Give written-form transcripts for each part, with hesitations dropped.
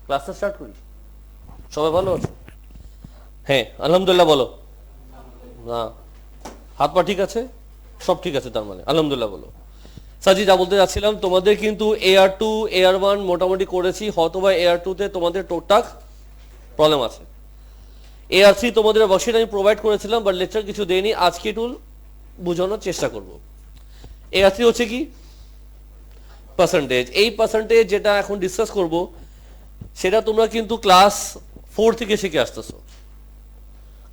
ক্লাসটা স্টার্ট করি। সবাই ভালো আছো? হ্যাঁ আলহামদুলিল্লাহ বলো। না হাত পা ঠিক আছে, সব ঠিক আছে তার মানে আলহামদুলিল্লাহ বলো। সাজি যা বলতে যাচ্ছিলাম, তোমাদের কিন্তু AR2 AR1 মোটামুটি করেছি, হয়তো বা AR2 তে তোমাদের টোটাক প্রবলেম আছে। AR3 তোমাদের ওয়ার্কশিট আমি প্রোভাইড করেছিলাম, বাট লেকচার কিছু দেয়নি, আজকে একটু বোঝানোর চেষ্টা করব। AR3 হচ্ছে কি পার্সেন্টেজ। এই পার্সেন্টেজ যেটা এখন ডিসকাস করব সেটা তোমরা কিন্তু ক্লাস 4 থেকে শিখে আসতেছো।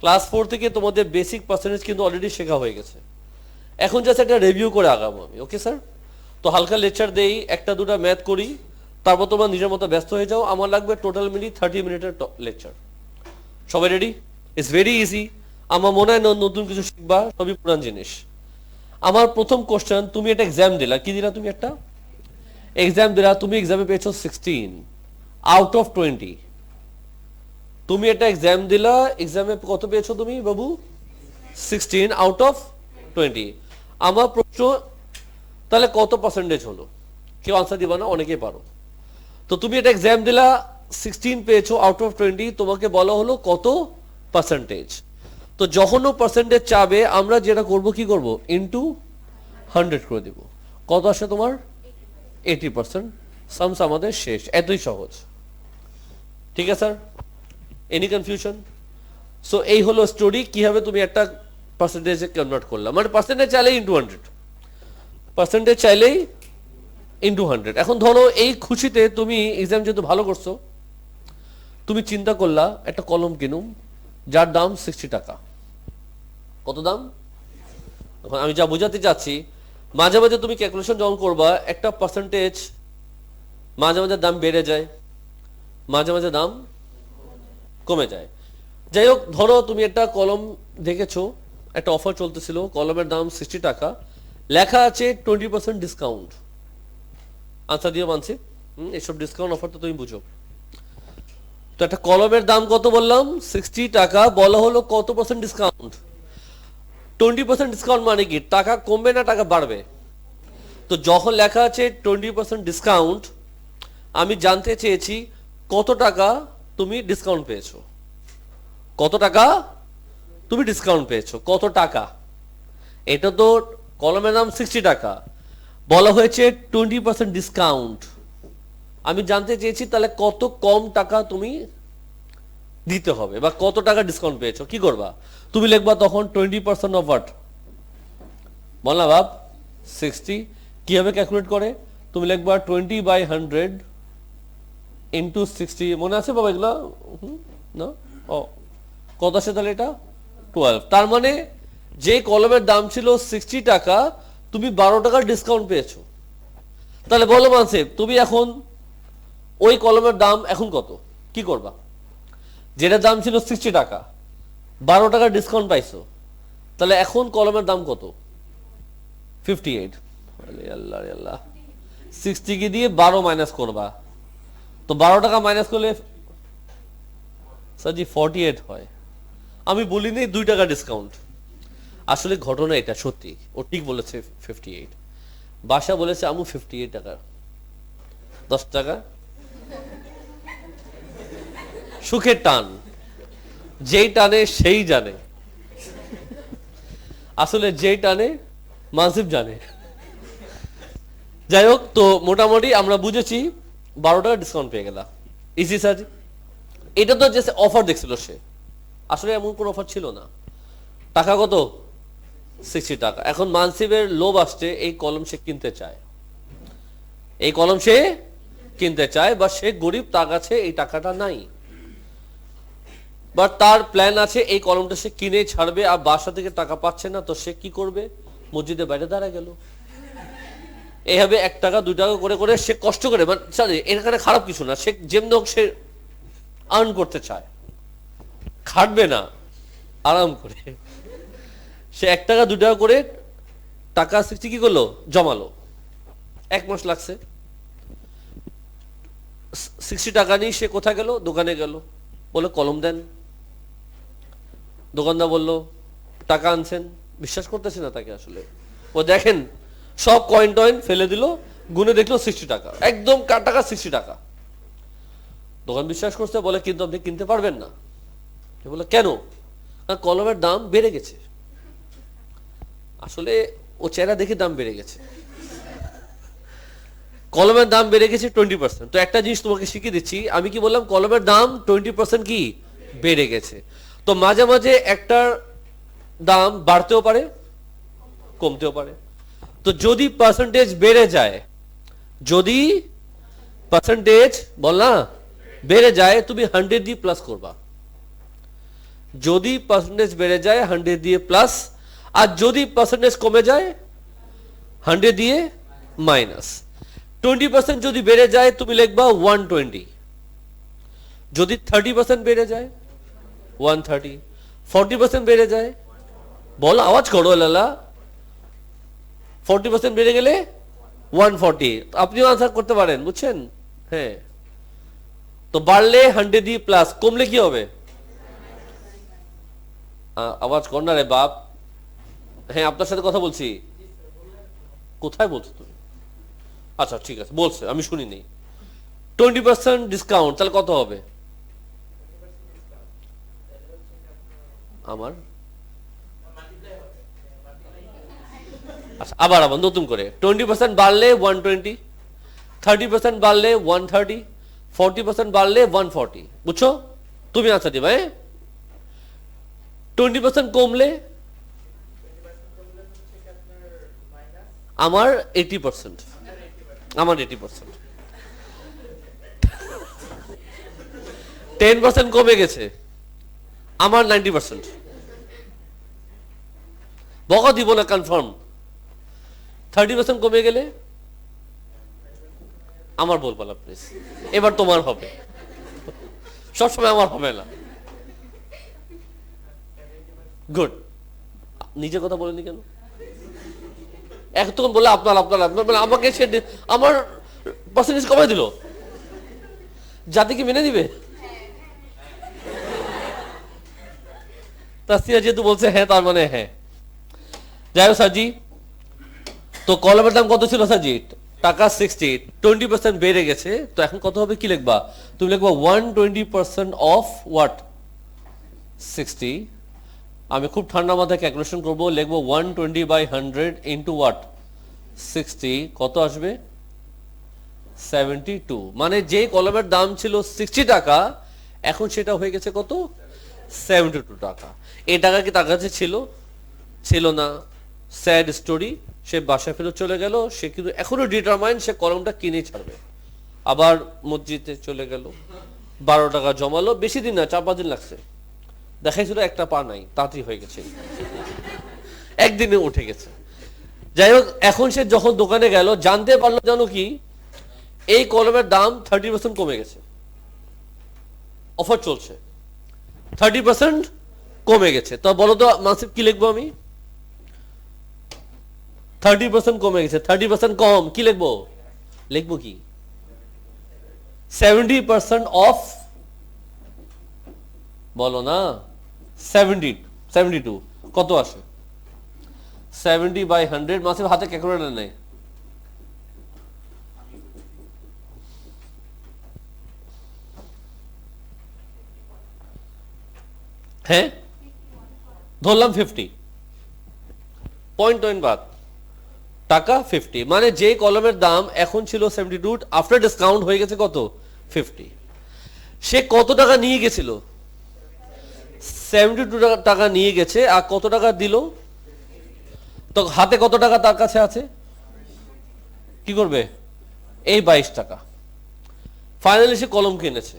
ক্লাস 4 থেকে তোমাদের বেসিক পার্সেন্টেজ কিন্তু অলরেডি শেখা হয়ে গেছে। এখন জাস্ট একটা রিভিউ করে আগাবো আমি, ওকে স্যার? তো হালকা লেকচার দেই, একটা দুটা ম্যাথ করি, তারপর তোমরা নিজের মতো ব্যস্ত হয়ে যাও। আমার লাগবে টোটাল মিলি 30 মিনিটের লেকচার। সবাই রেডি? It's very easy. আমার মনে হয় নতুন কিছু শিখবা, সবই পুরান জিনিস। আমার প্রথম কোশ্চেন, তুমি একটা এক্সাম দিলা, কি দিলা? তুমি একটা এক্সাম দিলা, তুমি এক্সামে পেয়েছো 16 আউট অফ 20। তুমি একটা এক্সাম দিলা, এক্সামে কত পেয়েছো তুমি বাবু? 16 আউট অফ 20। আমার প্রশ্ন, তাহলে কত পার্সেন্টেজ হলো? কেউ আনসার দিবা না, অনেকেই পারো। তো তুমি একটা এক্সাম দিলা, 16 পেয়েছো আউট অফ 20, তোমাকে বলা হলো কত পার্সেন্টেজ। তো যখনও পার্সেন্টেজ চাবে আমরা যেটা করব, কি করব? ইনটু 100 করে দিব। কত আসে তোমার? 80%। সামস আমাদের শেষ, এতই সহজ। ঠিক আছে স্যার? Any confusion? সো এই হলো স্টোরি, কিভাবে তুমি একটা পার্সেন্টেজে কনভার্ট করলাম। মানে পার্সেন্টেজ চাইলেই ইনটু 100, পার্সেন্টেজ চাইলেই ইনটু 100। এখন ধরো এই খুশিতে তুমি এক্সাম যেহেতু ভালো করছো, তুমি চিন্তা করলা একটা কলম কিনুম, যার দাম 60 টাকা। কত দাম? এখন আমি যা বোঝাতে চাচ্ছি, মাঝে মাঝে তুমি ক্যালকুলেশন যখন করবা, একটা পার্সেন্টেজ মাঝে মাঝে দাম বেড়ে যায়, মাঝে মাঝে দাম কমে যায়। যাই হোক, ধরো তুমি একটা কলম দেখেছো, একটা অফার চলতেছিল, কলমের দাম 60 টাকা, লেখা আছে 20% ডিসকাউন্ট। আনসার দিয়ে মানছি, এইসব ডিসকাউন্ট অফার তো তুমি বুঝো। তো একটা কলমের দাম কত বললাম? 60 টাকা, বলা হলো কত পার্সেন্ট ডিসকাউন্ট? 20% ডিসকাউন্ট মানে কি? টাকা কমবে না টাকা বাড়বে? তো যখন লেখা আছে 20% ডিসকাউন্ট, আমি জানতে চেয়েছি কত টাকা তুমি ডিসকাউন্ট পেয়েছো। কত টাকা তুমি ডিসকাউন্ট পেয়েছো? কত টাকা? এটা তো কলমের দাম 60 টাকা, বলা হয়েছে 20% ডিসকাউন্ট। আমি জানতে চেয়েছি তাহলে কত কম টাকা তুমি দিতে হবে, বা কত টাকা ডিসকাউন্ট পেয়েছো। কি করবা? তুমি লিখবা তখন 20% অফ হোয়াট? বল না বাপ। 60 কিভাবে ক্যালকুলেট করে? তুমি লিখবা 20/100 ইন্টু 60। মনে আছে বাবা এগুলো? না? ও কত আসে তাহলে? এটা 12। তার মানে যে কলমের দাম ছিল 60 টাকা, তুমি 12 টাকার ডিসকাউন্ট পেয়েছো। তাহলে বলো মানসিব, তুমি এখন ওই কলমের দাম এখন কত? কি করবা? যেটা দাম ছিল 60 টাকা, 12 টাকার ডিসকাউন্ট পাইছো, তাহলে এখন কলমের দাম কত? 58। আল্লাহ আল্লাহ, 60 কে দিয়ে 12 মাইনাস করবা, তো 12 টাকা মাইনাস করলে স্যারজি 48 হয়। আমি বলিনি 2 টাকা ডিসকাউন্ট, আসলে ঘটনা এটা সত্যি, ও ঠিক বলেছে 58। বাসা বলেছে আমু 58 টাকা, 10 টাকা সুখের টান, যেই টানে সেই জানে। আসলে যেই টানে মানসিব জানে। যাই হোক, তো মোটামুটি আমরা বুঝেছি 12 টাকা ডিসকাউন্ট পেয়ে গেলাম। Easy sir. এটা তো যে অফার দেখছিল সে, আসলে এমন কোন অফার ছিল না। টাকা কত? 60 টাকা। এখন মানসিবের লোভ আসছে, এই কলম সে কিনতে চায়, এই কলম সে কিনতে চায়, বা সে গরিব, তার কাছে এই টাকাটা নাই, বাট তার প্ল্যান আছে এই কলমটা সে কিনে ছাড়বে, আর বাসা থেকে টাকা পাচ্ছে না, তো সে কি করবে? মসজিদের বাইরে দাঁড়া গেল। এইভাবে 1 টাকা 2 টাকা করে করে সে কষ্ট করে, মানে এখানে খারাপ কিছু না, সে যেমন হোক সে আর্ন করতে চায়, খাটবে না, আরাম করে সে 1 টাকা 2 টাকা করে টাকা 60 কি করলো? জমালো। 1 মাস লাগছে। 60 টাকা নিয়ে সে কোথায় গেল? দোকানে গেল, বলে কলম দেন। দোকানদার বলল টাকা আনছেন, বিশ্বাস করতেছে না তাকে আসলে। ও দেখেন সব কয়েন টয়েন ফেলে দিল, গুনে দেখলো 60 টাকা, একদম টাকা 60 টাকা। দোকান বিশ্বাস করছে, বলে কিন্তু আপনি কিনতে পারবেন না। বলে কেন? কলমের দাম বেড়ে গেছে। আসলে ও চেহারা দেখে দাম বেড়ে গেছে। কলমের দাম বেড়ে গেছে 20%। তো একটা জিনিস তোমাকে শিখিয়ে দিচ্ছি, আমি কি বললাম? কলমের দাম 20% কি বেড়ে গেছে। তো মাঝে মাঝে একটার দাম বাড়তেও পারে, কমতেও পারে। তো যদি পার্সেন্টেজ বেড়ে যায়, যদি পার্সেন্টেজ বল না বেড়ে যায়, তুমি 100 দিয়ে প্লাস করবা। যদি পার্সেন্টেজ বেড়ে যায় 100 দিয়ে প্লাস, আর যদি পার্সেন্টেজ কমে যায় 100 দিয়ে মাইনাস। 20% যদি বেড়ে যায় তুমি লিখবা 120, যদি 30% বেড়ে যায় 130, 40% বেড়ে যায়, বলো আওয়াজ করো লালা, 40% বেড়ে গেলে 140। আপনিও আনসার করতে পারেন, বুঝছেন? হ্যাঁ, তো বাড়লে 100 দিয়ে প্লাস, কমলে কি হবে? আওয়াজ কর না রে বাপ। হ্যাঁ, আপনার সাথে কথা বলছি। কোথায় বলছো তুমি? আচ্ছা ঠিক আছে, বলছে, আমি শুনিনি। 20% ডিসকাউন্ট, তাহলে কত হবে? আমার আচ্ছা, আবার নতুন করে 20% বাড়লে 120, 30% বাড়লে 130, 40% বাড়লে 140। বুঝছো? তুমি আনসার দিবা। 20% কমলে আমার 80%, আমার 80%। 10% কমে গেছে, আমার 90%। বকা দিব না, কনফার্ম। 30% কমে গেলে আমার বলবো না প্লিজ, এবার তোমার হবে, সবসময় আমার হবে না। গুড। নিজে কথা বলেনি কেন? একতক্ষণ বলে আপনার আপনার আপনার, মানে আমাকে সে আমার পার্সেন্টেজ কমাই দিল, জাতি কি মেনে দিবে? তাসিয়া যেহেতু বলছে হ্যাঁ, তার মানে হ্যাঁ। যাই হোক সাজি, তো কলমের দাম কত ছিল সাজি? টাকা 60, 20% বেড়ে গেছে। তো এখন কত হবে? কি লিখবা তুমি? লিখবা 120% অফ হোয়াট? 60। আমি খুব ঠান্ডা মাথায় ক্যালকুলেশন করবো, লিখবো 120/100 ইন্টু হোয়াট 60, কত আসবে? 72। মানে যে কলমের দাম ছিল 60 টাকা, এখন সেটা হয়ে গেছে কত? 72 টাকা। এই টাকা কি তার কাছে ছিল? ছিল না। স্যাড স্টোরি, সে বাসায় ফেরত চলে গেল। সে কিন্তু এখনো ডিটারমাইন, সে কলমটা কিনে ছাড়বে। আবার মসজিদে চলে গেল, 12 টাকা জমালো। বেশি দিন না, 4-5 দিন লাগছে। দেখাইছিল একটা পা নাই, তাড়াতাড়ি হয়ে গেছে, একদিনে উঠে গেছে। যাই হোক, এখন সে যখন দোকানে গেল, জানতে পারলো জানো কি, এই কলমের দাম 30% কমে গেছে। অফার চলছে, 30% কমে গেছে। তো বলো তো মাসিফ কি লিখবো আমি? 30% কমে গেছে, 30% কম, কি লিখবো? লিখবো কি? 70% অফ। বলো না, 72 কত আসে? 70/100। মাসিফ হাতে ক্যালকুলেটর নেই। হ্যাঁ, ধরলাম 50, পয়েন্ট বাদ, টাকা 50। মানে যে কলমের দাম এখন ছিল 72, আফটার ডিসকাউন্ট হয়ে গেছে কত? 50। সে কত টাকা নিয়ে গেছিল? 72 টাকা নিয়ে গেছে। আর কত টাকা দিল? তো হাতে কত টাকা তার কাছে আছে? কি করবে? এই 22 টাকা। ফাইনালি সে কলম কিনেছে।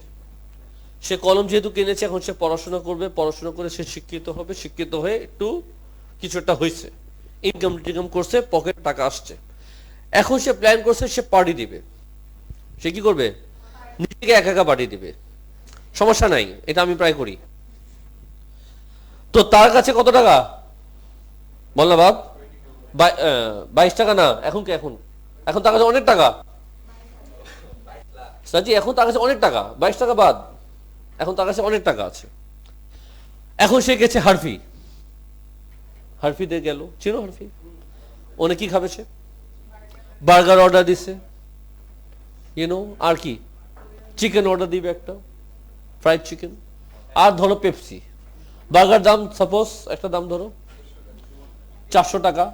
সে কলম যেহেতু কিনেছে, এখন সে পড়াশোনা করবে, পড়াশোনা করে সে শিক্ষিত হবে, শিক্ষিত হয়ে একটু কিছু একটা হয়েছে, ইনকাম টিনকাম করছে, পকেটে টাকা আসছে। এখন সে প্ল্যান করছে সে পার্টি দিবে। সে কি করবে? নিজেকে একা একা পার্টি দিবে। সমস্যা নাই, এটা আমি প্রায় করি। তো তার কাছে কত টাকা? বল না বাপ। 22 টাকা না, এখন কি? এখন তার কাছে অনেক টাকা সাজি, এখন তার কাছে অনেক টাকা। 22 টাকা বাদ, এখন তার কাছে অনেক টাকা আছে। এখন সে গেছে হারফিতে গেল। চিনো হারফি? ওনে কি খাবে? সে বার্গার অর্ডার দিছে, আর কি চিকেন অর্ডার দিবে একটা, ফ্রাইড চিকেন, আর ধরো পেপসি। বার্গার দাম সাপোজ একটা দাম ধরো 400 টাকা।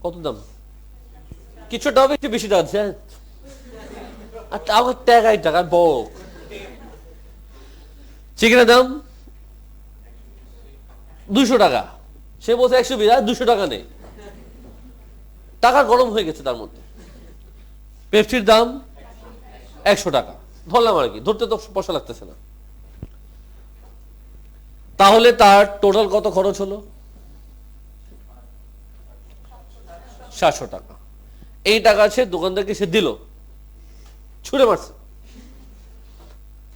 কত দাম? কিছুটা হবে, একটু বেশি টাকা আছে। আমার টাকাই টাকা বক। চিকেনের দাম 200 টাকা, সে বলছে 120, আর 200 টাকা নেই, টাকা গরম হয়ে গেছে তার মধ্যে। পেপসির দাম 100 টাকা ধরলাম আর কি, ধরতে তো পয়সা লাগতেছে না। তাহলে তার টোটাল কত খরচ হলো? 700 টাকা। এই টাকা সে দোকানদারকে সে দিল, ছুড়ে মারছে,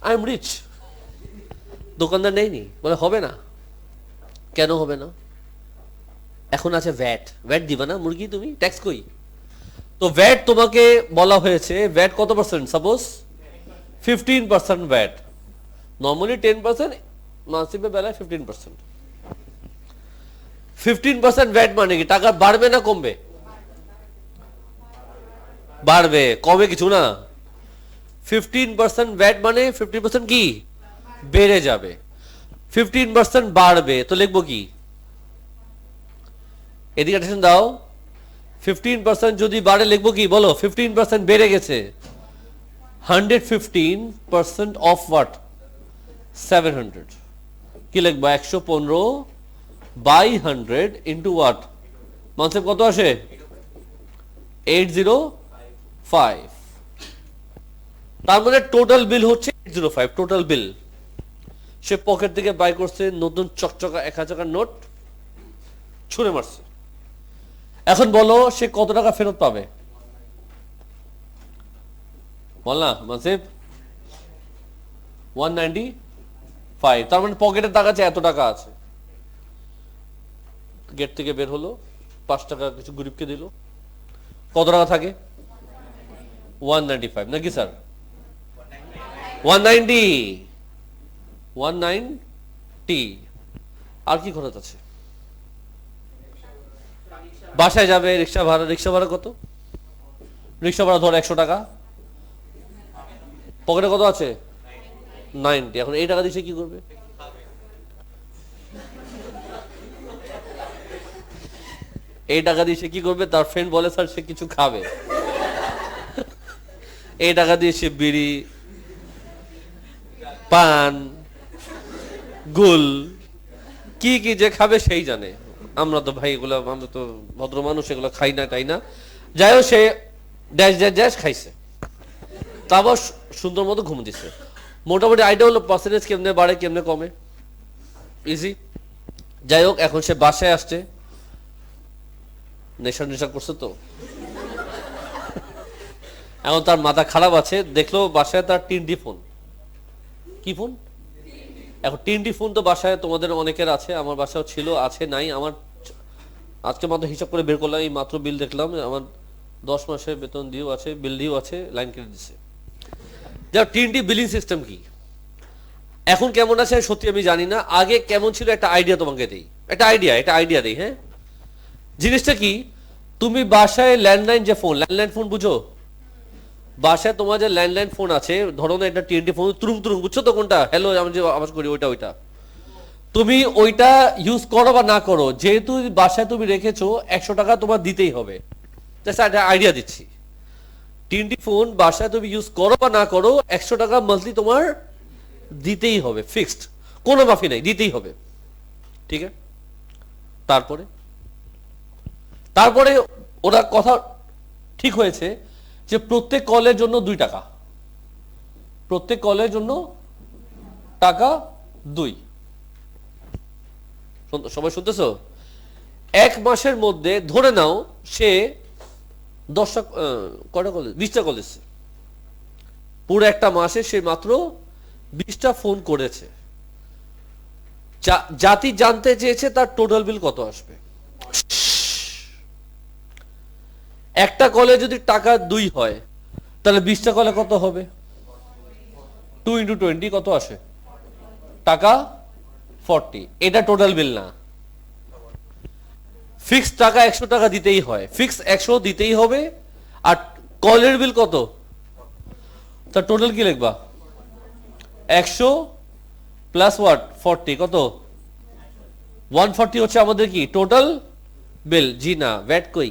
আই এম রিচ। দোকানদার নেয়নি, বলে হবে না। কেন হবে না? এখন আছে ভ্যাট। ভ্যাট দিবা না মুরগি, তুমি ট্যাক্স কই? তো ভ্যাট তোমাকে বলা হয়েছে, ভ্যাট কত পার্সেন্ট? সাপোজ 15% ভ্যাট, নর্মালি 10%, মাসিবের বেলায় 15%। 15% ভ্যাট মানে কি? টাকা বাড়বে না কমবে? বাড়বে, কমে কিছু না। 15% ভ্যাট মানে 15% কি বেড়ে যাবে, 15% বাড়বে। তো লিখবো কি? এদিকে অ্যাটেনশন দাও। 15% যদি বাড়ে লিখবো কি বলো? 15% বেড়ে গেছে। 115% অফ হোয়াট? 700। কি লিখবো? 115 বাই 100 ইন্টু হোয়াট? মানসেপ কত আসে? 805। তার মানে টোটাল বিল হচ্ছে 805। টোটাল বিল সে পকেট থেকে বাই করছে, নতুন চকচকা 1000 টাকার নোট ছুঁড়ে মারছে। এখন বলো সে কত টাকা ফেরত পাবে? বল না মানসিব। 195। তার মানে পকেটের টাকা আছে, এত টাকা আছে। গেট থেকে বের হলো, 5 টাকা কিছু গরিবকে দিল, কত টাকা থাকে? 195 নাকি স্যার? 190। 190। আর কি খরচ আছে? বাসায় যাবে, রিক্সা ভাড়া। রিক্সা ভাড়া কত? রিক্সা ভাড়া ধর 100 টাকা। পকেটে কত আছে? 90। এখন এই টাকা দিয়ে সে কি করবে? এই টাকা দিয়ে সে কি করবে? তার ফ্রেন্ড বলে স্যার সে কিছু খাবে। এই টাকা দিয়ে সে বিড়ি, পান, গুল, কি কি যে খাবে সেই জানে। আমরা তো ভাই এগুলো, আমরা তো ভদ্র মানুষ, এগুলো খাই না তাই না। যাই হোক, সে ড্যাশ ড্যাশ ড্যাশ খাইছে, তারপর সুন্দর মতো ঘুম দিচ্ছে। মোটামুটি আইডিয়া হলো পার্সেন্টেজ কেমনে বাড়ে কেমনে কমে, ইজি। যাই হোক, এখন সে বাসায় আসছে, নেশা নেশা করছে তো, এখন তার মাথা খারাপ আছে। দেখলো বাসায় তার 3টি ফোন। কি ফোন? এখন 3টি ফোন তো বাসায় তোমাদের অনেকের আছে, আমার বাসাও ছিল, আছে নাই। আমার আজকে মাত্র হিসাব করে বের করলাম, এই মাত্র বিল দেখলাম, আমার 10 মাসের বেতন দিয়েও আছে, বিল দিয়েও আছে, লাইন কেটে দিচ্ছে। যা 3টি বিলিং সিস্টেম কি এখন কেমন আছে সত্যি আমি জানি না, আগে কেমন ছিল একটা আইডিয়া তোমাকে দেই, একটা আইডিয়া দেই। হ্যাঁ, জিনিসটা কি? তুমি বাসায় ল্যান্ডলাইন যে ফোন, ল্যান্ডলাইন ফোন বুঝো? বাসায় তোমার যে ল্যান্ডলাইন ফোন আছে, ধরো না একটা 20 ফোন, তুরুং তুরুং, বুঝছো তো কোনটা? হ্যালো আমি যে আওয়াজ করি, ওইটা তুমি ওইটা ইউজ করো বা না করো, যেহেতু বাসায় তুমি রেখেছো, 100 টাকা তোমার দিতেই হবে। একটা আইডিয়া দিচ্ছি, 3টি ফোন বাসায় তুমি ইউজ করো বা না করো, 100 টাকা মান্থলি তোমার দিতেই হবে, ফিক্সড, কোনো মাফি নাই, দিতেই হবে। ঠিক আছে? তারপরে ওরা কথা ঠিক হয়েছে যে প্রত্যেক কলের জন্য 2 টাকা, প্রত্যেক কলের জন্য টাকা 2। সবাই শুনতেছো? 1 মাসের মধ্যে ধরে নাও সে 10টা, কয়টা কলেজ? 20টা কলেজ। পুরো একটা মাসে সে মাত্র 20টা ফোন করেছে। জাতি জানতে চেয়েছে তার টোটাল বিল কত আসবে। একটা কলে যদি টাকা 2 হয়, তাহলে 20টা কলে কত হবে? 2 × 20 কত আসে? টাকা 40। এটা টোটাল বিল না, ফিক্স টাকা 100 টাকা দিতেই হয়, ফিক্স 100 দিতেই হবে। আর কলের বিল কত? তা টোটাল কি লিখবা 100 প্লাস ওয়াট 40 কত 140 হচ্ছে আমাদের কি টোটাল বিল। জি না ভ্যাট কই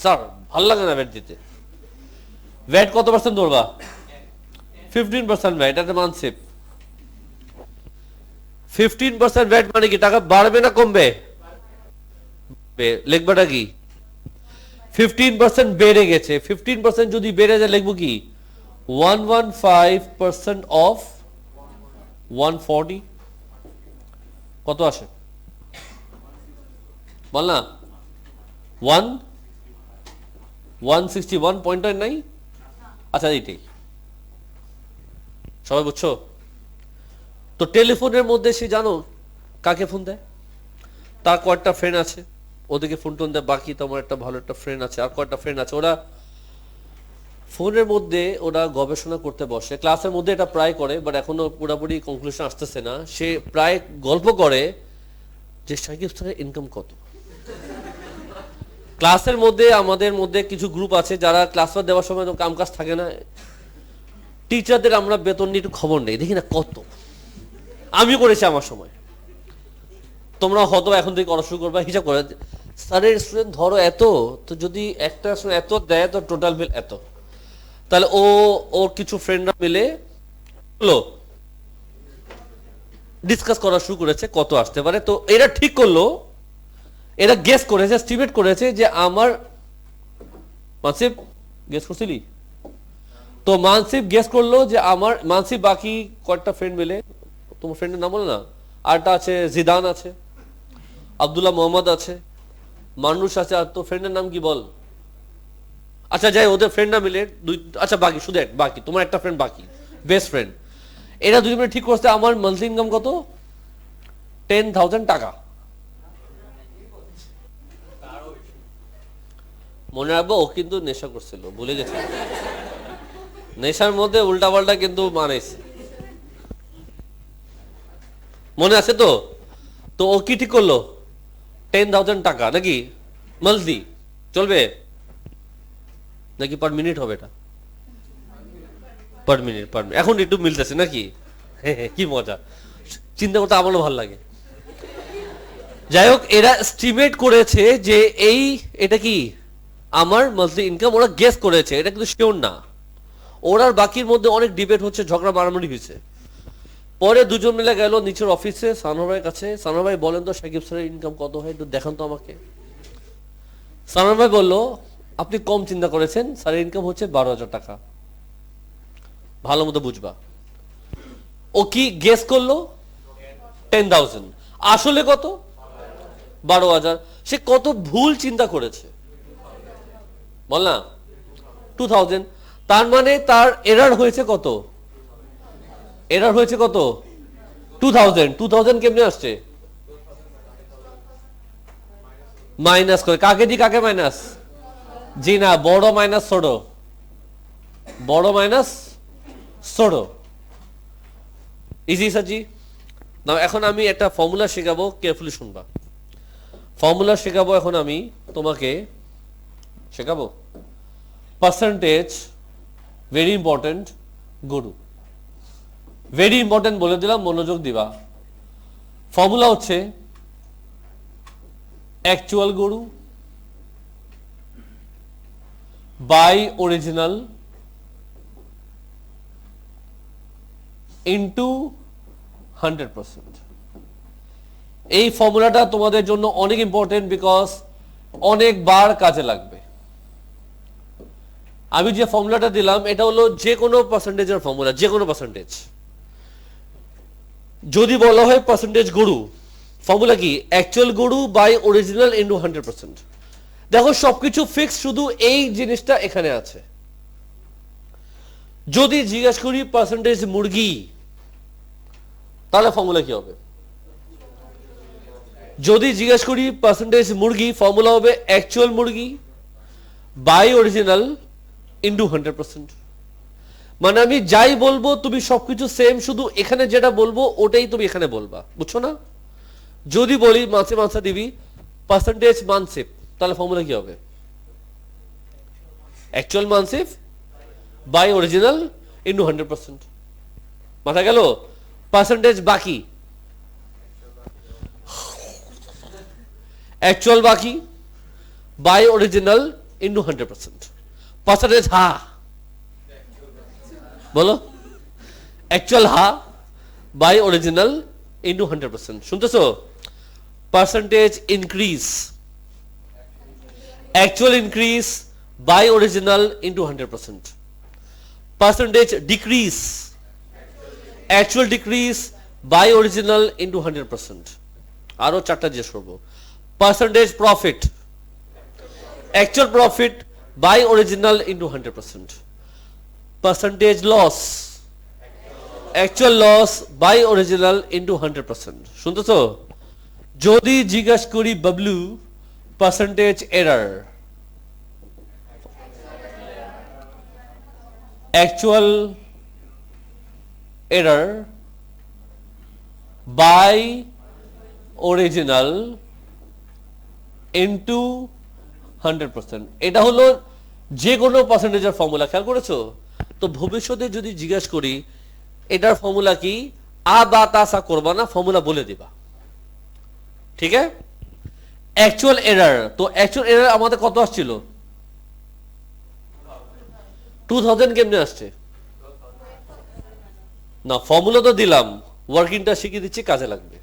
স্যার ভাল লাগে না ভ্যাট দিতে। ভ্যাট কত পার্সেন্ট ধরবা 15% ভ্যাট। এটা মানসিপ 15% ভ্যাট মানে কি টাকা বাড়বে না কমবে লিখবাটা কি 15% বেড়ে গেছে। 15% যদি বেড়ে যায় লিখবো কি 115% অফ 140 কত আসে বল না 161.9। আচ্ছা এইটাই সবাই বুঝছো তো। টেলিফোনের মধ্যে সে জানো কাকে ফোন দেয়, তার কয়েকটা ফ্রেন্ড আছে ওদেরকে ফোন টোন দেয়, বাকি তোমার একটা ভালো একটা ফ্রেন্ড আছে আর কয়েকটা ফ্রেন্ড আছে, ওরা ফোনের মধ্যে ওরা গবেষণা করতে বসে। ক্লাসের মধ্যে এটা প্রায় করে বাট এখনো পুরোপুরি কনক্লুশন আসতেছে না। সে প্রায় গল্প করে যে সাকিব স্যারের ইনকাম কত। ক্লাসের মধ্যে আমাদের মধ্যে কিছু গ্রুপ আছে যারা ক্লাস দেওয়ার সময় কাম কাজ থাকে না, টিচারদের আমরা বেতন নিয়ে একটু খবর নেই, দেখি না কত। আমি করেছি আমার সময়, তোমরা হয়তো এখন থেকে করা শুরু করবা, হিসাব করে স্যারের স্টুডেন্ট ধরো এত, তো যদি একটা এত দেয় তো টোটাল বিল এত। তাহলে ও কিছু ফ্রেন্ডরা মিলে হলো ডিসকাস করা শুরু করেছে কত আসতে পারে। তো এরা ঠিক করলো, এরা গেস করেছে, এস্টিমেট করেছে যে আমার মানসিব গেস করছিলি তো, মানসিব গেস করলো যে আমার মানসিব বাকি কয়েকটা ফ্রেন্ড মিলে, তোমার ফ্রেন্ডের নাম বলো না, আরটা আছে জিদান আছে, আব্দুল্লাহ মোহাম্মদ আছে, মানুষ আছে, আর তো ফ্রেন্ডের নাম কি বল। আচ্ছা যাই, ওদের ফ্রেন্ড না মিলে দুই, আচ্ছা বাকি শুধু বাকি তোমার একটা ফ্রেন্ড বাকি বেস্ট ফ্রেন্ড, এরা দুই মিনিট ঠিক করছে আমার মান্থলি ইনকাম কত 10,000 টাকা। মনে রাখবো ও কিন্তু নেশা করছিল, ভুলে গেছে, নেশার মধ্যে উল্টাপাল্টা কিন্তু মানাইছে, মনে আছে তো। তো ও কি ঠিক করলো 10,000 টাকা নাকি মান্থলি চলবে নাকি পার মিনিট হবে, এটা পার মিনিট এখন একটু মিলতেছে নাকি, কি মজা, চিন্তা করতে আমারও ভালো লাগে। যাই হোক, এরা এস্টিমেট করেছে যে এটা কি আমার মান্থলি ইনকাম, ওরা গেস করেছে, এটা কিন্তু শিওর না। ওরার বাকির মধ্যে অনেক ডিবেট হচ্ছে, ঝগড়া মারামারি হয়েছে। পরে দুজন মিলে গেল নিচের অফিসে সানোয়ার ভাইয়ের কাছে, সানোয়ার ভাই বলেন তো সাকিব স্যারের ইনকাম কত হয় একটু দেখান তো আমাকে। সানোয়ার ভাই বললো আপনি কম চিন্তা করেছেন, স্যারের ইনকাম হচ্ছে 12,000 টাকা, ভালো মতো বুঝবা। ও কি গেস করলো 10,000, আসলে কত 12,000। সে কত ভুল চিন্তা করেছে বল না 2,000। তার মানে তার এরার হয়েছে কত, এরার হয়েছে কত 2,000 কেমনে আসছে মাইনাস করে, কাকে দি কাকে মাইনাস, জি না বড় মাইনাস ছোট, বড় মাইনাস ছোট, ইজি সাজি না। এখন আমি একটা ফর্মুলা শেখাবো, কেয়ারফুলি শুনবা। ফর্মুলা শেখাবো এখন আমি তোমাকে, শেখাবো পার্সেন্টেজ, ভেরি ইম্পর্টেন্ট গরু, ভেরি ইম্পর্টেন্ট বলে দিলাম, মনোযোগ দিবা। ফর্মুলা হচ্ছে অ্যাকচুয়াল গরু বাই অরিজিনাল ইন্টু 100%। এই ফর্মুলাটা তোমাদের জন্য অনেক ইম্পর্টেন্ট, বিকজ অনেকবার কাজে লাগবে। আমি যে ফর্মুলাটা দিলাম এটা হলো যে কোনো পার্সেন্টেজের ফর্মুলা, যে কোনো পার্সেন্টেজ। যদি বলা হয় পার্সেন্টেজ গরু, ফর্মুলা কি অ্যাকচুয়াল গরু বাই অরিজিনাল ইন্টু 100%। দেখো সবকিছু ফিক্স, শুধু এই জিনিসটা এখানে আছে। যদি জিজ্ঞেস করি পার্সেন্টেজ মুরগি, তাহলে ফর্মুলা কি হবে? যদি জিজ্ঞেস করি পার্সেন্টেজ মুরগি, ফর্মুলা হবে অ্যাকচুয়াল মুরগি বাই অরিজিনাল ইন্টু 100%। মানে আমি যাই বলবো তুমি সবকিছু সেম, শুধু এখানে যেটা বলবো ওটাই তুমি এখানে বলবা, বুঝছো না? যদি বলি মাসে মাসা দিবি পার্সেন্টেজ মানসিপ, তাহলে ফর্মুলা কি হবে? অ্যাকচুয়াল মানসিপ বাই অরিজিনাল ইন্টু 100%। মাথা গেল? পার্সেন্টেজ বাকি, অ্যাকচুয়াল বাকি বাই অরিজিনাল ইন্টু 100%। পার্সেন্টেজ হা, বলো অ্যাকচুয়াল হা বাই অরিজিনাল ইন্টু 100%। শুনতেছো? Percentage increase, actual increase by original into 100%। Percentage decrease, actual decrease by original into 100%। আরো চারটা জিজ্ঞেস করবো। Percentage profit, actual profit by original into 100%। Percentage loss, actual loss by original into 100%। শুনতেছো? যদি জিজ্ঞাসা করি Bablu percentage error, actual error by original into 100%, এটা হলো যে কোনো পার্সেন্টেজের ফর্মুলা। খেয়াল করেছো? তো ভবিষ্যতে যদি জিজ্ঞাসা করি এটার ফর্মুলা কি, আ বা তা সা করবা না, ফর্মুলা বলে দিবা। ঠিক আছে? অ্যাকচুয়াল এরার, তো অ্যাকচুয়াল এরার আমাদের কত আসছিল? 2000 কেমনে আসছে? না, ফর্মুলা তো দিলাম, ওয়ার্কিংটা শিখিয়ে দিচ্ছি, কাজে লাগবে।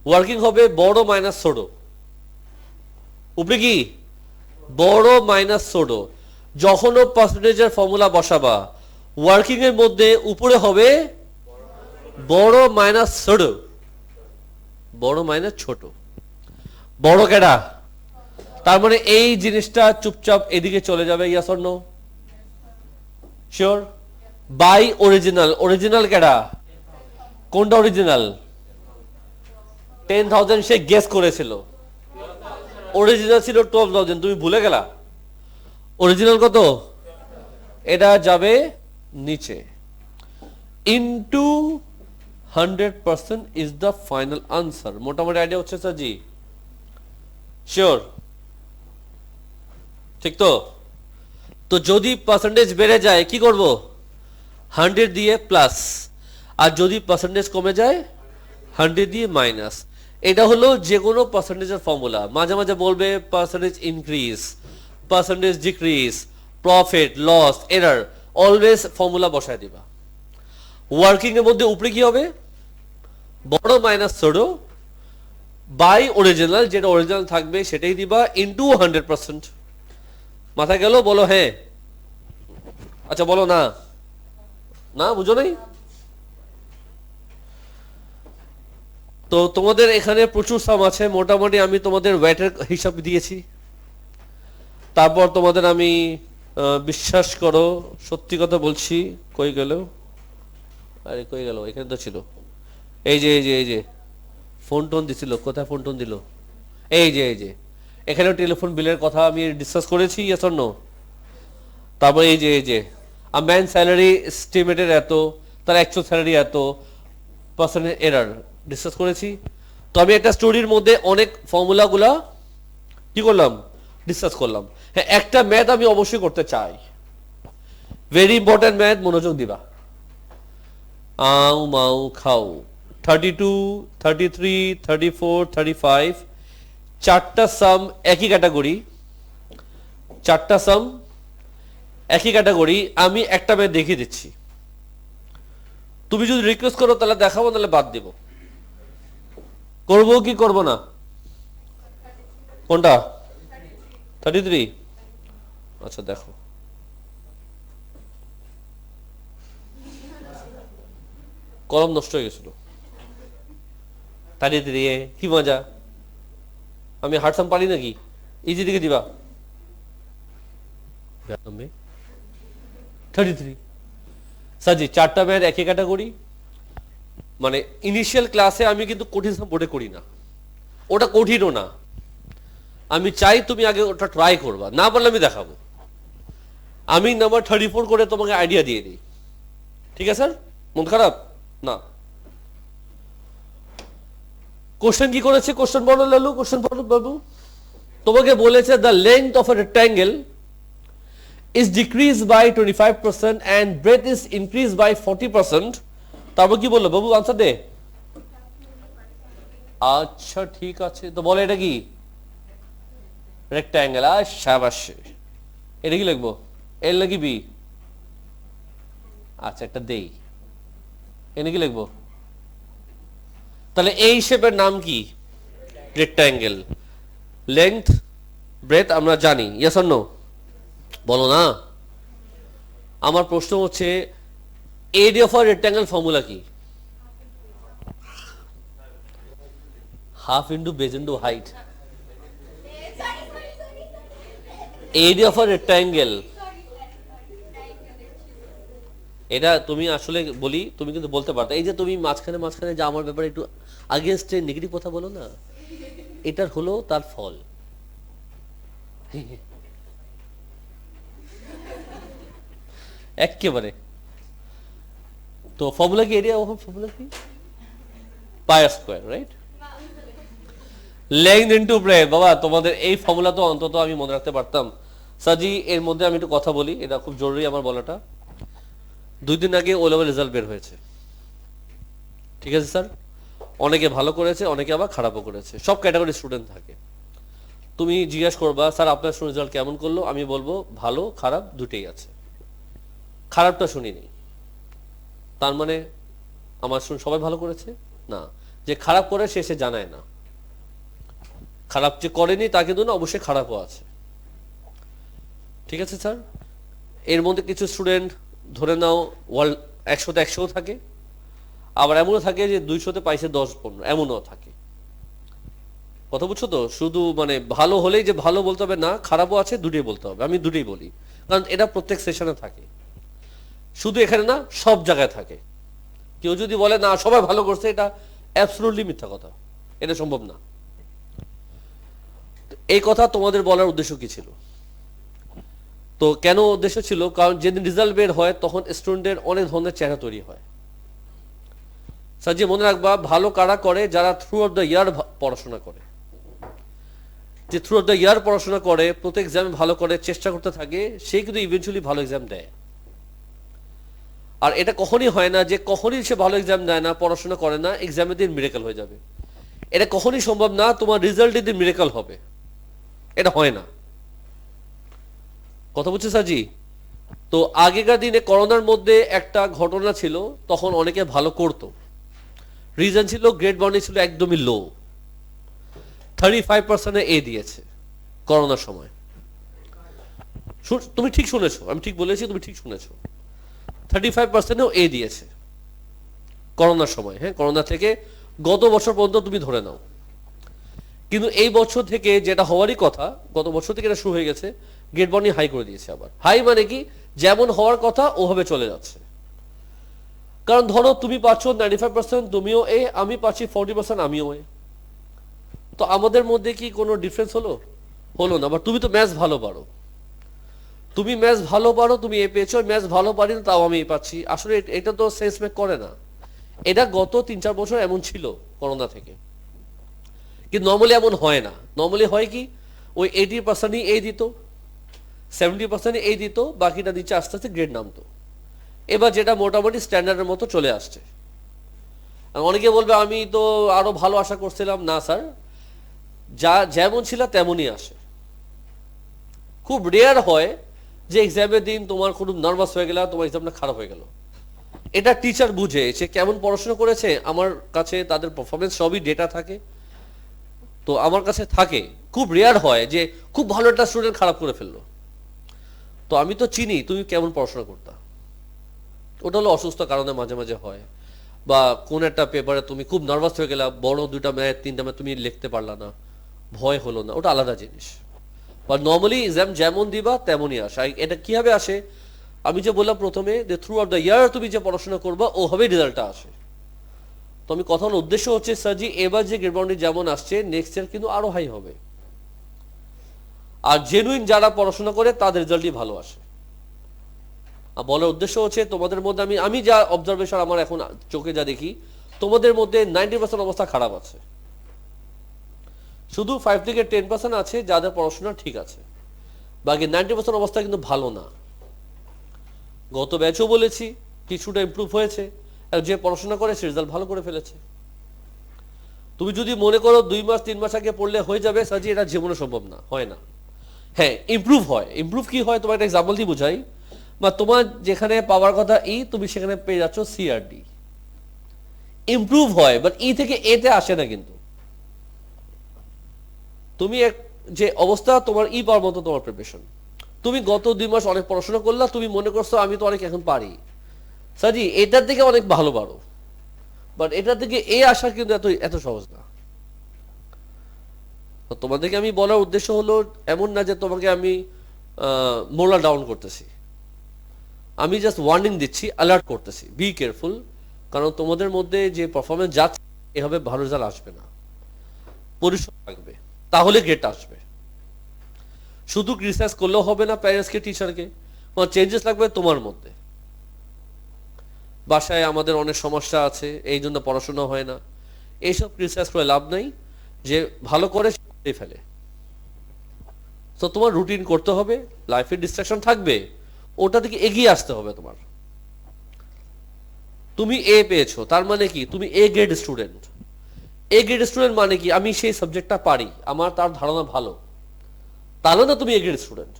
ওয়ার্কিং হবে বড় মাইনাস ছোট, উপরে কি বড় মাইনাস ছোট। যখনও পার্সেন্টেজের ফর্মুলা বসাবা ওয়ার্কিং এর মধ্যে উপরে হবে বড় মাইনাস ছোট, বড় মাইনাস ছোট, বড় কেডা। তার মানে এই জিনিসটা চুপচাপ এদিকে চলে যাবে। Yes or no? Sure? By original, original কেডা? কোনটা অরিজিনাল? 10,000 সে গেস করেছিল, অরিজিনাল ছিল 12,000, তুমি ভুলে গেলা। অরিজিনাল কত? এটা যাবে নিচে, into 100% is the final answer. মোটামুটি আইডিয়া হচ্ছে স্যার জি? শিওর? ঠিক তো? তো যদি পার্সেন্টেজ বেড়ে যায় কি করব? 100 দিয়ে প্লাস, আর যদি পার্সেন্টেজ কমে যায় 100 দিয়ে মাইনাস। এটা হলো যে কোনো পার্সেন্টেজের ফর্মুলা। মাঝে মাঝে বলবে percentage increase, percentage decrease, profit, loss, error, always formula বসায় দিবা। ওয়ার্কিং এর মধ্যে উপরে কি হবে? বড় মাইনাস ছোট বাই অরিজিনাল, যেটা অরিজিনাল থাকবে সেটাই দিবা, ইনটু 100%। মাথায় গেল? বলো হ্যাঁ। আচ্ছা বলো না, না বুঝো নাই? তো তোমাদের এখানে প্রচুর সাম আছে। মোটামুটি আমি তোমাদের ওয়েটের হিসাব দিয়েছি। তারপর তোমাদের আমি বিশ্বাস করো সত্যি কথা বলছি। কই গেল? আরে কই গেল? এখানে তো ছিল। এই যে এই যে এই যে ফোন টোন দিছিল, কোথায় ফোন টোন দিল? এই যে এই যে এখানে টেলিফোন বিলের কথা আমি ডিসকাস করেছি। Yes or no? তারপর এই যে আ ম্যান স্যালারি এস্টিমেটের এত, তার অ্যাকচুয়াল স্যালারি এত, পার্সেন্টেজ এরার ডিসকাস করেছি। তো আমি একটা স্টোরির মধ্যে অনেক ফর্মুলাগুলা কি করলাম? ডিসকাস করলাম। হ্যাঁ, একটা ম্যাথ আমি অবশ্যই করতে চাই, ভেরি ইম্পর্টেন্ট ম্যাথ, মনোযোগ দিবা। আউ মাউ খাও 32, 33, 34, 35, চারটা সাম একই ক্যাটাগরি, চারটা সাম একই ক্যাটাগরি। আমি একটা ম্যাথ দেখিয়ে দিচ্ছি, তুমি যদি রিকোয়েস্ট করো তাহলে দেখাবো, তাহলে বাদ দিব। করবো কি করবো না? কোনটা? 33? আচ্ছা দেখো, কলম নষ্ট হয়ে গেছিল। 33 কি মজা, আমি হার্টসাম পারি নাকি? ইজি দিকে দিবা। 33 সাজি, চারটা ম্যাথ একই ক্যাটাগরি। মানে ইনিশিয়াল ক্লাসে আমি কিন্তু কঠিন সাম বোর্ডে করি না, ওটা কঠিনও না। আমি চাই তুমি আগে ওটা ট্রাই করবা, না পারলে আমি দেখাবো। আমি নাম্বার 34 করে তোমাকে আইডিয়া দিয়ে দিই। ঠিক আছে স্যার? মন খারাপ না? কোশ্চেন কি করেছে? কোশ্চেন বলো লালু, কোশ্চেন বলো বাবু। তোমাকে বলেছে the length of A rectangle is decreased by 25% and breadth is increased by 40%. তারপর কি বললো বাবু, আনসার দে। আচ্ছা ঠিক আছে, তো বলে এটা কি? রেক্ট্যাঙ্গেল। আর শাবাশ, এটা কি লিখবো, এল নাকি বি? আচ্ছা একটা দেই, এনে কি লিখবো? তাহলে এই শেপের নাম কি? রেক্ট্যাঙ্গেল। লেংথ ব্রেথ আমরা জানি, ইয়েস অর নো? বলো না। আমার প্রশ্ন হচ্ছে area of a rectangle formula কি? Half into base into height. Area of a rectangle, এটা তুমি আসলে বলি, তুমি কিন্তু বলতে পারতো। এই যে তুমি মাঝখানে মাঝখানে যে আমার ব্যাপারে একটু আগেনস্টে নেগেটিভ কথা বলো না, এটার হলো তার ফল। একেবারে। তো ফর্মুলা কি? এরিয়া অফ ফর্মুলা কি? Pi square, right? Length into breadth. বাবা তোমাদের এই ফর্মুলা তো অন্তত আমি মনে রাখতে পারতাম। সাজি এর মধ্যে আমি একটু কথা বলি, এটা খুব জরুরি আমার বলাটা। 2 দিন আগে ও লেভেল রেজাল্ট বের হয়েছে, ঠিক আছে স্যার? অনেকে ভালো করেছে, অনেকে আবার খারাপও করেছে, সব ক্যাটাগরি স্টুডেন্ট থাকে। তুমি জিজ্ঞেস করবা স্যার আপনার রেজাল্ট কেমন করলো, আমি বলবো ভালো খারাপ দুটেই আছে। খারাপটা শুনিনি, তার মানে আমার সবাই ভালো করেছে না। যে খারাপ করে সে জানায় না, খারাপ যে করেনি তা কিন্তু না, অবশ্যই খারাপও আছে, ঠিক আছে স্যার? এর মধ্যে কিছু স্টুডেন্ট ধরে নাও ওয়ার্ল্ড 100তে 100 থাকে, আবার এমনও থাকে যে 200তে পাইছে 10-15, এমনও থাকে। কথা বুঝছো তো? শুধু মানে ভালো হলেই যে ভালো বলতে হবে না, খারাপও আছে, দুটোই বলতে হবে। আমি দুটোই বলি, কারণ এটা প্রত্যেক সেশনে থাকে, শুধু এখানে না, সব জায়গায় থাকে। কেউ যদি বলে না সবাই ভালো করছে, এটা অ্যাবসলিউটলি মিথ্যা কথা, এটা সম্ভব না। এই কথা তোমাদের বলার উদ্দেশ্য কি ছিল? তো কেন উদ্দেশ্য ছিল? কারণ যেদিন রেজাল্ট বের হয় তখন স্টুডেন্টের অনেক ধরনের চেহারা তৈরি হয়। সাজিয়ে মনে রাখবা, ভালো কারা করে? যারা থ্রু আউট দ্য ইয়ার পড়াশোনা করে। যে থ্রু আউট দ্য ইয়ার পড়াশোনা করে, প্রত্যেক এক্সামে ভালো করে, চেষ্টা করতে থাকে, সেই কিন্তু ইভেন্চুয়ালি ভালো এক্সাম দেয়। আর এটা কখনই হয় না যে কখনই সে ভালো এক্সাম দেয় না, পড়াশোনা করে না, এক্সামের দিন মিরাকেল হয়ে যাবে। এটা কখনই সম্ভব না তোমার রেজাল্টের দিন মিরাকেল হবে, এটা হয় না। কথা বলছে সাজি? তো আগেকার দিনে করোনার মধ্যে একটা ঘটনা ছিল, তখন অনেকে ভালো করতো। রিজন ছিল গ্রেড বন্ডিং ছিল একদমই লো, 35% এ দিয়েছে করোনার সময়। তুমি ঠিক শুনেছো, আমি ঠিক বলেছি, তুমি ঠিক শুনেছো। 35%ও এ দিয়েছে করোনার সময়। হ্যাঁ, করোনা থেকে গত বছর পর্যন্ত তুমি ধরে নাও। কিন্তু এই বছর থেকে যেটা হওয়ারই কথা, গত বছর থেকে এটা শুরু হয়ে গেছে, গ্রেড বন্ডিং হাই করে দিয়েছে। আবার হাই মানে কি, যেমন হওয়ার কথা ওভাবে চলে যাচ্ছে। কারণ ধরো তুমি পাচ্ছ 95%, তুমিও এ, আমি পাচ্ছি 40%, আমিও এ। তো আমাদের মধ্যে কি কোনো ডিফারেন্স হলো? হলো না। বাট তুমি তো ম্যাথস ভালো পারো, তুমি ম্যাথস ভালো পারো, তুমি এ পেয়েছো। ম্যাথস ভালো পারি না, তাও আমি এ পাচ্ছি। আসলে এটা তো সেন্স মেক করে না। এটা গত 3-4 বছর এমন ছিল করোনা থেকে, কিন্তু নর্মালি এমন হয় না। নর্মালি হয় কি, ওই 80%ই এ দিত, 70%ই এ দিত, বাকিটা নিচে আস্তে আস্তে গ্রেড নামতো। এবার যেটা মোটামুটি স্ট্যান্ডার্ডের মতো চলে আসছে। অনেকে বলবে আমি তো আরো ভালো আশা করছিলাম। না স্যার, যা যেমন ছিল তেমনই আসে। খুব রেয়ার হয় যে এক্সামের দিন তোমার খুব নার্ভাস হয়ে গেল, তোমার এক্সামটা খারাপ হয়ে গেল। এটা টিচার বুঝে, সে কেমন পড়াশোনা করেছে। আমার কাছে তাদের পারফরমেন্স সবই ডেটা থাকে, তো আমার কাছে থাকে। খুব রেয়ার হয় যে খুব ভালো একটা স্টুডেন্ট খারাপ করে ফেললো। তো আমি তো চিনি তুমি কেমন পড়াশোনা করতা। ওটা হলো অসুস্থ কারণে মাঝে মাঝে হয়, বা কোন একটা পেপারে তুমি খুব নার্ভাস হয়ে গেলা, বড় 2টা ম্যাথ 3টা ম্যাথ তুমি লিখতে পারলা না, ভয় হলো না, ওটা আলাদা জিনিস। বা নর্মালি এক্সাম যেমন দিবা তেমনই আসে। এটা কিভাবে আসে? আমি যে বললাম প্রথমে, যে থ্রু আউট দ্য ইয়ার তুমি যে পড়াশোনা করবা ওভাবেই রেজাল্টটা আসে। তো আমি কথা উদ্দেশ্য হচ্ছে স্যারজি, এবার যে গ্রেড বাউন্ডারি যেমন আসছে, নেক্সট ইয়ার কিন্তু আরো হাই হবে। আর জেনুইন যারা পড়াশোনা করে তাদের রেজাল্টই ভালো আসে। বলার উদ্দেশ্য হচ্ছে তোমাদের মধ্যে আমি যা অবজারভেশন আমার এখন চোখে যা দেখি, তোমাদের মধ্যে 90% অবস্থা খারাপ আছে। শুধু 5 থেকে 10% আছে যাদের পড়াশোনা ঠিক আছে। বাকি 90% অবস্থা কিন্তু ভালো না। গত ব্যাচও বলেছি কিছুটা ইমপ্রুভ হয়েছে, আর যে পড়াশোনা করে সে রেজাল্ট ভালো করে ফেলেছে। তুমি যদি মনে করো 2 মাস 3 মাস আগে পড়লে হয়ে যাবে সাজি, এটা জীবনে সম্ভব না, হয় না। হ্যাঁ, ইমপ্রুভ হয়। ইমপ্রুভ কি হয় তোমার একটা এক্সাম্পল দিয়ে বুঝাই। বা তোমার যেখানে পাওয়ার কথা ই, তুমি সেখানে পেয়ে যাচ্ছ সি আর ডি। ইমপ্রুভ হয়, বাট ই থেকে এ তে আসে না। কিন্তু তুমি যে অবস্থা তোমার ই পাওয়ার মতো তোমার প্রিপারেশন, তুমি গত 2 মাস অনেক পড়াশোনা করলা, তুমি মনে করছো আমি তো অনেক এখন পারি, সাজি এটার থেকে অনেক ভালো পারো, বাট এটার থেকে এ আসা কিন্তু এত এত সহজ না। তোমাদেরকে আমি বলার উদ্দেশ্য হলো এমন না যে তোমাকে আমি মোরাল ডাউন করতেছি, আমি জাস্ট ওয়ার্নিং দিচ্ছি, অ্যালার্ট করতেছি, বি কেয়ারফুল। কারণ তোমাদের মধ্যে যে পারফরমেন্স যাচ্ছে এভাবে ভালো রেজাল্ট আসবে না। পরিশ্রম লাগবে, তাহলে গ্রেড আসবে। শুধু ক্রিটিসাইজ করলেও হবে না প্যারেন্টসকে, টিচারকে। তোমার চেঞ্জেস লাগবে তোমার মধ্যে। বাসায় আমাদের অনেক সমস্যা আছে, এই জন্য পড়াশোনা হয় না, এইসব ক্রিটিসাইজ করে লাভ নাই। যে ভালো করে সে ফেলে। তো তোমার রুটিন করতে হবে, লাইফে ডিস্ট্রাকশন থাকবে, ওটা থেকে এগিয়ে আসতে হবে তোমার। তুমি এ পেয়েছো, তার মানে কি তুমি A grade student. A grade student মানে কি আমি সেই সাবজেক্টটা পারি, আমার তার ধারণা ভালো, তাহলে না তুমি এ গ্রেড স্টুডেন্ট।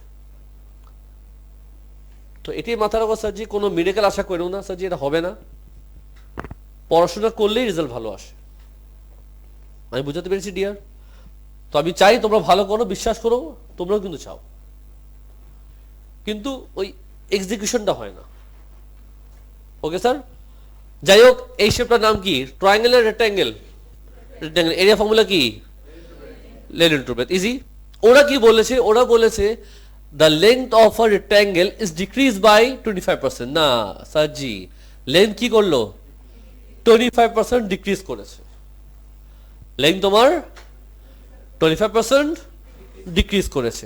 তো এটাই মাথার অবস্থা যে কোনো মিরাকেল আশা করো না স্যার, যে এটা হবে না। পড়াশোনা করলেই রেজাল্ট ভালো আসে, আমি বুঝাতে পেরেছি ডিয়ার? তো আমি চাই তোমরা ভালো করো, বিশ্বাস করো, তোমরাও কিন্তু চাও, কিন্তু ওই এক্সিকিউশনটা হয় না। Okay sir? যাই হোক, এই শেপটার নাম কি? ট্রায়াঙ্গেল না রেক্ট্যাঙ্গেল? রেক্ট্যাঙ্গেল। এরিয়া ফর্মুলা কি? Length into breadth. ইজি। ওরা কি বলেছে? ওরা বলেছে the length of a rectangle is decreased by 25%। না স্যার জি, লেন্থ কি করলো? 25% ডিক্রিজ করেছে। লেন্থ তোমার 25% ডিক্রিজ করেছে।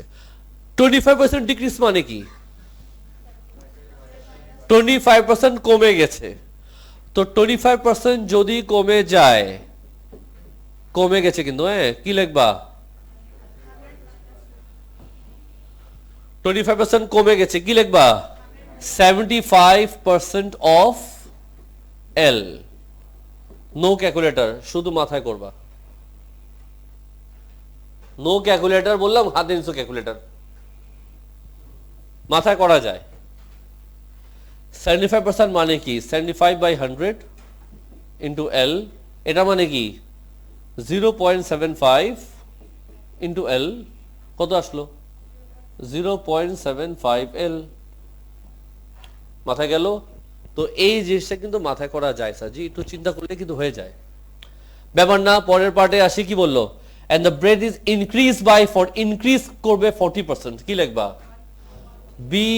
25% ডিক্রিজ মানে কি? 25% কমে গেছে। তো 25% যদি কমে যায়, কমে গেছে কিন্তু, হ্যাঁ, কি লিখবা? 25% কমে গেছে, কি লিখবা? 75% অফ এল। নো ক্যালকুলেটর, শুধু মাথায় করবা। নো ক্যালকুলেটর বললাম, হাতে নিছো ক্যালকুলেটর, মাথায় করা যায়। 75% মানে কি? 75/100 ইন্টু এল। এটা মানে কি? 0.75 ইন্টু এল। কত আসলো? 0.75 এল। মাথায় গেল? তো এই জিনিসটা কিন্তু মাথায় করা যায় স্যার জি, একটু চিন্তা করলে কিন্তু হয়ে যায়, ব্যাপার না। পরের পার্টে আসি, কি বললো? and the bread is increased by increase করবে 40%, কি লিখবা? বি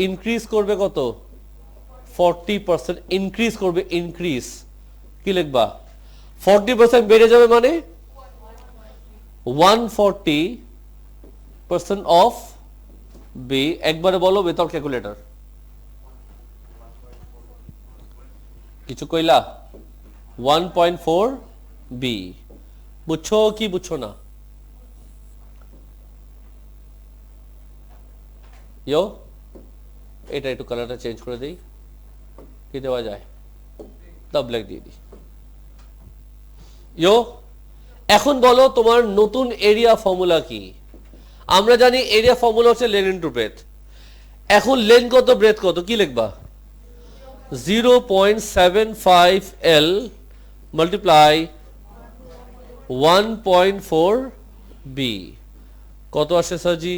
ইনক্রিজ করবে কত? 40% ইনক্রিজ করবে, ইনক্রিজ, কি লিখবা? 40% বেড়ে যাবে মানে 140% অফ বি। একবারে বলো উইথাউট ক্যালকুলেটর। কিছু কইলা? 1.4 বি। বুঝছো কি বুঝছো না? ইয়ো, এটা একটু কালারটা চেঞ্জ করে দিই, কি দেওয়া যায়? দা ব্ল্যাক দিয়ে দিই। ইয়ো, এখন বলো তোমার নতুন এরিয়া ফর্মুলা কি? আমরা জানি এরিয়া ফর্মুলা হচ্ছে লেন ইনটু ব্রেথ। এখন লেন কত, ব্রেথ কত, কি লিখবা? 0.75 এল মাল্টিপ্লাই 1.4 বি। কত আসে সাজি?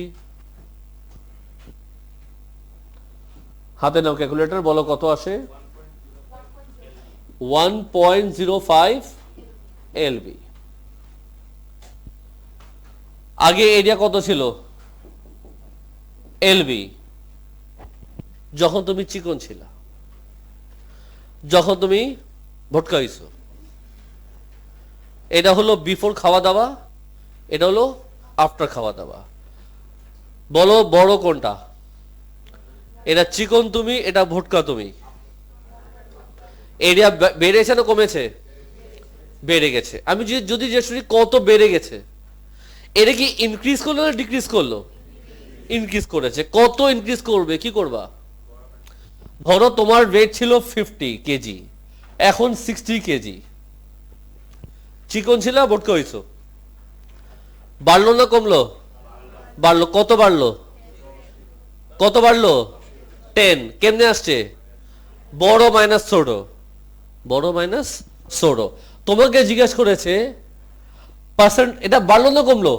হাতে নাও ক্যালকুলেটর, বলো কত আসে? 1.05 এলবি। আগে এরিয়া কত ছিল? এলবি। যখন তুমি চিকন ছিল, যখন তুমি ভটকা হইছো। এটা হলো বিফোর খাওয়া দাওয়া, এটা হলো আফটার খাওয়া দাওয়া। বলো বড় কোনটা? এটা চিকন তুমি, এটা ভটকা তুমি। এরিয়া বেড়েছে না কমেছে? বেড়ে গেছে। আমি যদি যে শুনি কত বেড়ে গেছে, এটা কি ইনক্রিজ করলো না ডিক্রিজ করলো? ইনক্রিজ করেছে। কত ইনক্রিজ করবে, কি করবা? ধরো তোমার ওয়েট ছিল 50 কেজি, এখন 60 কেজি। চিকন ছিল, বোটকা হইছো, বাড়লো না কমলো? বাড়লো। কত বাড়লো? কত বাড়লো? 10। কেমনে আসছে? বড় মাইনাস ছোট, বড় মাইনাস ছোট। তোমাকে জিজ্ঞেস করেছে পার্সেন্ট, এটা বাড়লো না কমলো?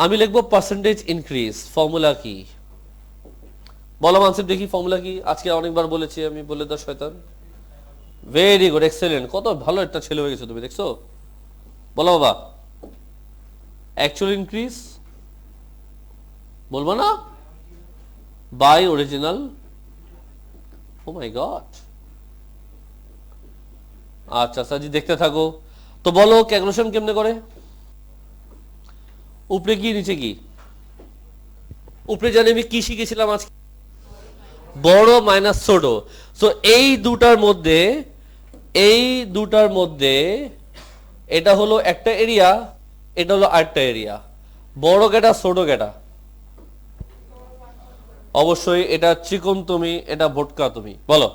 আমি লিখবো পার্সেন্টেজ ইনক্রিজ। ফর্মুলা কি? বলো মানসিক, দেখি ফর্মুলা কি? আজকে অনেকবার বলেছি আমি, বলে দাও শয়তান। ভেরি গুড, এক্সেলেন্ট, কত ভালো একটা ছেলে হয়ে গেছো তুমি, দেখছো? বলো বাবা। অ্যাকচুয়াল ইনক্রিজ বলবো না, by original. Oh my god. আচ্ছা সাজি, দেখতে থাকো। তো বলো ক্যালকুলেশন কেমনে করে? উপরে কি নিচে কি? উপরে জানি আমি কি শিখেছিলাম আজকে, বড় মাইনাস ছোট। সো এই দুটার মধ্যে, এই দুটার মধ্যে এটা হলো একটা এরিয়া, এটা হলো আরেকটা এরিয়া। বড় কেটা ছোট কেটা? অবশ্যই এটা চিকন তুমি, এটা ভোটকা তুমি। বলো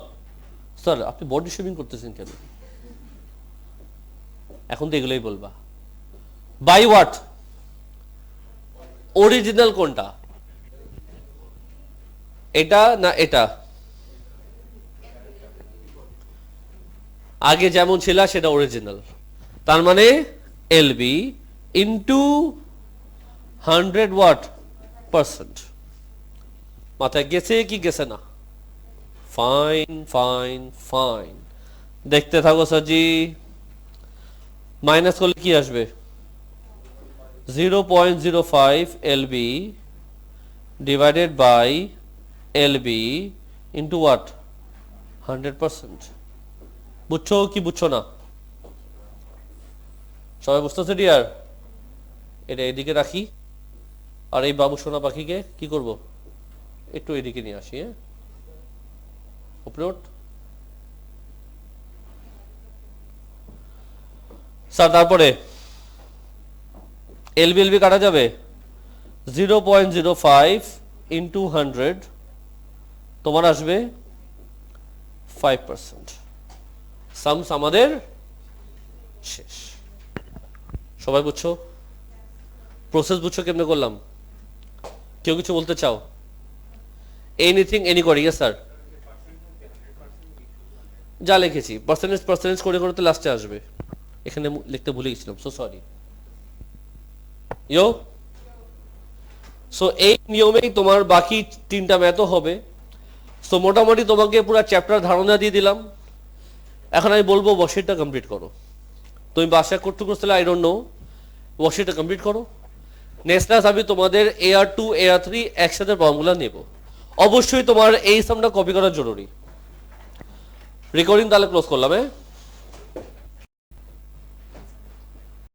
স্যার আপনি বডি শেভিং করতেছেন কেন? এখন তো এগুলোই বলবা। By what? অরিজিনাল কোনটা, এটা না এটা? আগে যেমন ছিল সেটা অরিজিনাল, তার মানে এলবি ইন্টু 100 ওয়াট পার্সেন্ট। মাথায় গেছে কি গেছে না? ফাইন ফাইন ফাইন, দেখতে থাকো সাজি। মাইনাস করলে কি আসবে? 0.05 LB divided by LB into what 100%। বুঝছো কি বুঝছো না? সবাই বুঝতেছে ডিয়ার? এটা এদিকে রাখি, আর এই বাবু সোনা পাখিকে কি করব, একটু এদিকে নিয়ে আসি। হ্যাঁ, উপরে ওঠ স্যার। তারপরে এলবি এলবি কাটা যাবে, 0.05 ইন্টু 100 তোমার আসবে 5%। সামস আমাদের শেষ। সবাই বুঝছো? প্রসেস বুঝছো কেমনে করলাম? কেউ কিছু বলতে চাও? এনিথিং এনি করি? Yes sir. যা লিখেছি পার্সেন্টেজ পার্সেন্টেজ করে করে তো লাস্টে আসবে। এখানে লিখতে ভুলে গেছিলাম, সো সরি। ইয়ো, সো এই নিয়মেই তোমার বাকি 3টা ম্যাথও হবে। সো মোটামুটি তোমাকে পুরো চ্যাপ্টার ধারণা দিয়ে দিলাম। এখন আমি বলবো ওয়ার্কশিটটা কমপ্লিট করো। তুমি বাসায় করতে করতে আই ডোন্ট নো, ওয়ার্কশিটটা কমপ্লিট করো। নেক্সট ক্লাস আমি তোমাদের AR2 AR3 একসাথে ফর্মুলা নেব। অবশ্যই তোমার এই সামটা কপি করা জরুরি। রেকর্ডিং তাহলে ক্লোজ করলাম। হ্যাঁ।